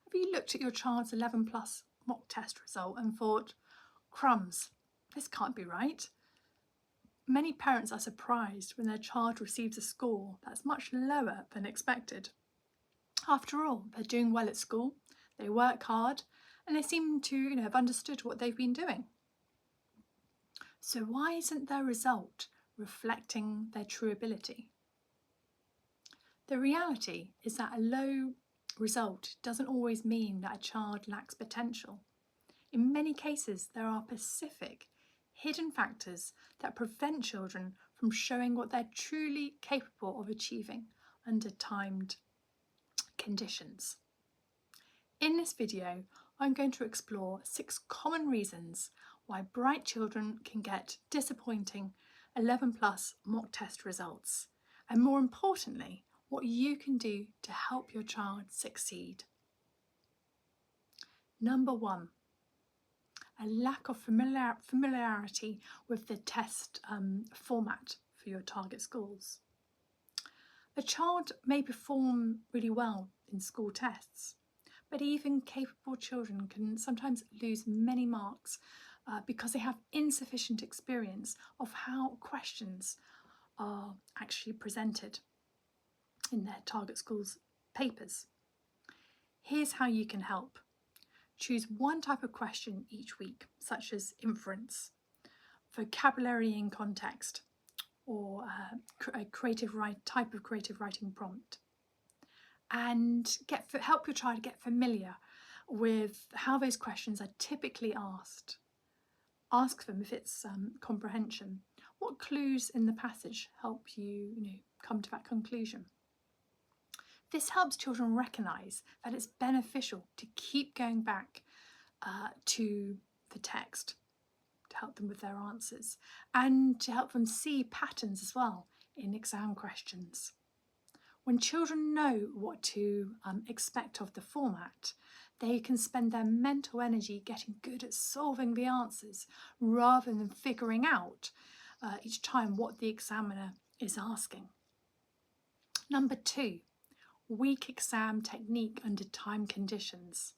Have you looked at your child's 11 plus mock test result and thought, crumbs, this can't be right? Many parents are surprised when their child receives a score that's much lower than expected. After all, they're doing well at school, they work hard, and they seem to have understood what they've been doing. So why isn't their result reflecting their true ability? The reality is that a low result doesn't always mean that a child lacks potential. In many cases, there are specific, hidden factors that prevent children from showing what they're truly capable of achieving under timed conditions. In this video, I'm going to explore 6 common reasons why bright children can get disappointing 11 plus mock test results, and more importantly, what you can do to help your child succeed. Number 1, a lack of familiarity with the test format for your target schools. A child may perform really well in school tests, but even capable children can sometimes lose many marks because they have insufficient experience of how questions are actually presented in their target school's papers. Here's how you can help. Choose one type of question each week, such as inference, vocabulary in context, or a type of creative writing prompt. And help your child get familiar with how those questions are typically asked. Ask them if it's comprehension. What clues in the passage help you, come to that conclusion? This helps children recognise that it's beneficial to keep going back to the text to help them with their answers and to help them see patterns as well in exam questions. When children know what to expect of the format, they can spend their mental energy getting good at solving the answers rather than figuring out each time what the examiner is asking. Number 2, weak exam technique under time conditions.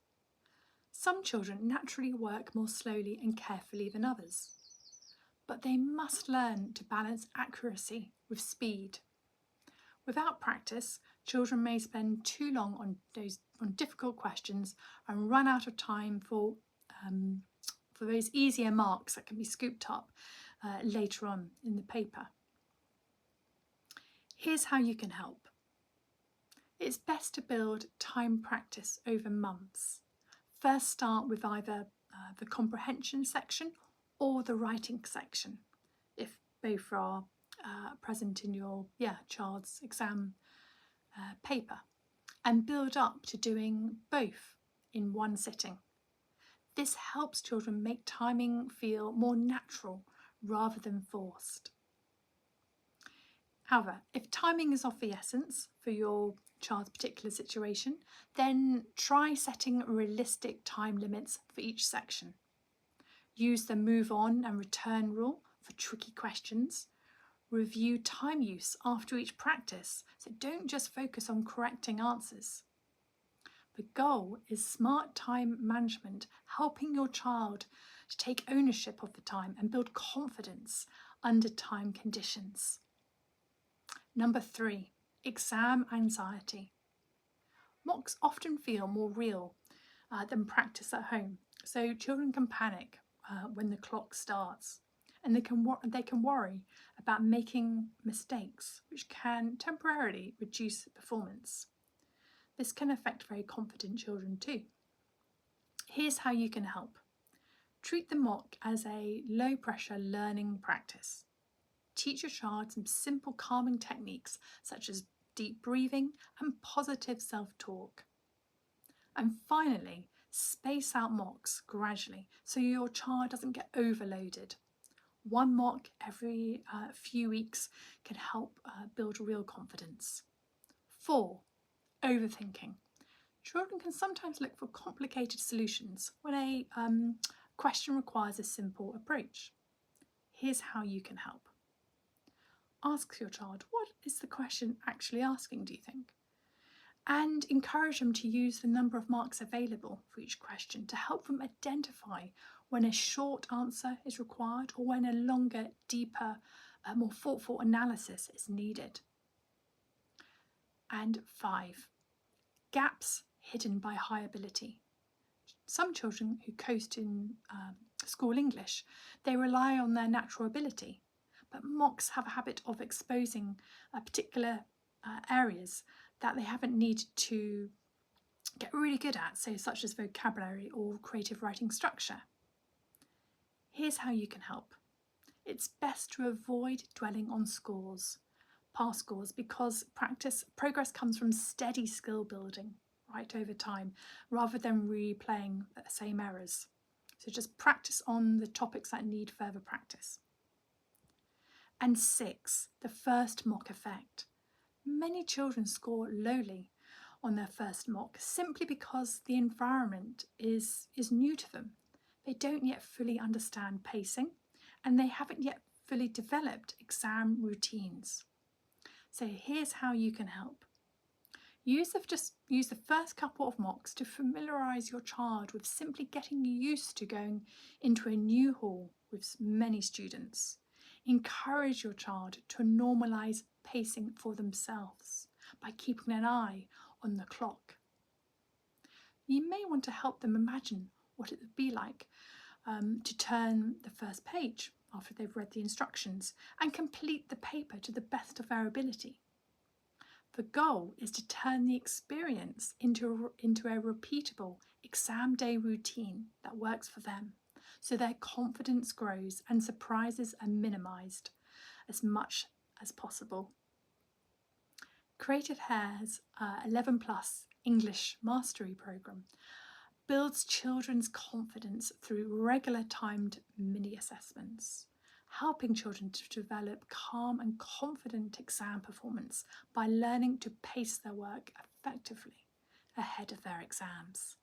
Some children naturally work more slowly and carefully than others, but they must learn to balance accuracy with speed. Without practice, children may spend too long on difficult questions and run out of time for those easier marks that can be scooped up later on in the paper. Here's how you can help. It's best to build time practice over months. First start with either the comprehension section or the writing section, if both are present in your child's exam paper, and build up to doing both in one sitting. This helps children make timing feel more natural rather than forced. However, if timing is of the essence for your child's particular situation, then try setting realistic time limits for each section. Use the move on and return rule for tricky questions. Review time use after each practice, so don't just focus on correcting answers. The goal is smart time management, helping your child to take ownership of the time and build confidence under time conditions. Number 3, exam anxiety. Mocks often feel more real than practice at home, so children can panic when the clock starts, and they can worry about making mistakes, which can temporarily reduce performance. This can affect very confident children too. Here's how you can help. Treat the mock as a low-pressure learning practice. Teach your child some simple calming techniques such as deep breathing and positive self-talk. And finally, space out mocks gradually so your child doesn't get overloaded. One mock every few weeks can help build real confidence. 4, overthinking. Children can sometimes look for complicated solutions when a question requires a simple approach. Here's how you can help. Ask your child, what is the question actually asking, do you think? And encourage them to use the number of marks available for each question to help them identify when a short answer is required or when a longer, deeper, more thoughtful analysis is needed. And 5, gaps hidden by high ability. Some children who coast in school English, they rely on their natural ability, but mocks have a habit of exposing particular areas that they haven't needed to get really good at, so such as vocabulary or creative writing structure. Here's how you can help. It's best to avoid dwelling on past scores, because progress comes from steady skill building right over time rather than replaying the same errors. So just practice on the topics that need further practice. And 6, the first mock effect. Many children score lowly on their first mock simply because the environment is new to them. They don't yet fully understand pacing and they haven't yet fully developed exam routines. So here's how you can help. Use the first couple of mocks to familiarise your child with simply getting used to going into a new hall with many students. Encourage your child to normalise pacing for themselves by keeping an eye on the clock. You may want to help them imagine what it would be like to turn the first page after they've read the instructions and complete the paper to the best of their ability. The goal is to turn the experience into a repeatable exam day routine that works for them, so their confidence grows and surprises are minimised as much as possible. Creative Hair's 11 Plus English Mastery Programme builds children's confidence through regular timed mini assessments, helping children to develop calm and confident exam performance by learning to pace their work effectively ahead of their exams.